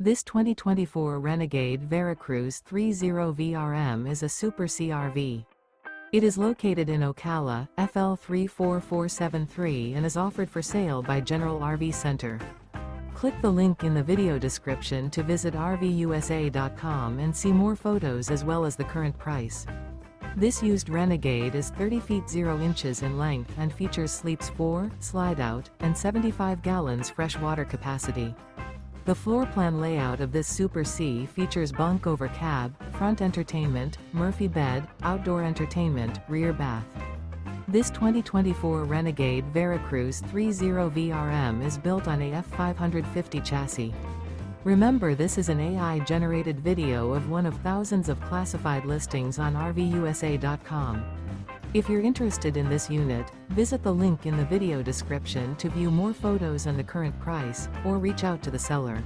This 2024 Renegade Veracruz 30 VRM is a Super CRV. It is located in Ocala, FL 34473 and is offered for sale by General RV Center. Click the link in the video description to visit RVUSA.com and see more photos as well as the current price. This used Renegade is 30 feet 0 inches in length and features sleeps 4, Slideout, and 75 gallons fresh water capacity. The floor plan layout of this Super C features bunk over cab, front entertainment, Murphy bed, outdoor entertainment, rear bath. This 2024 Renegade Veracruz 30 VRM is built on a F550 chassis. Remember, this is an AI-generated video of one of thousands of classified listings on RVUSA.com. If you're interested in this unit, visit the link in the video description to view more photos and the current price, or reach out to the seller.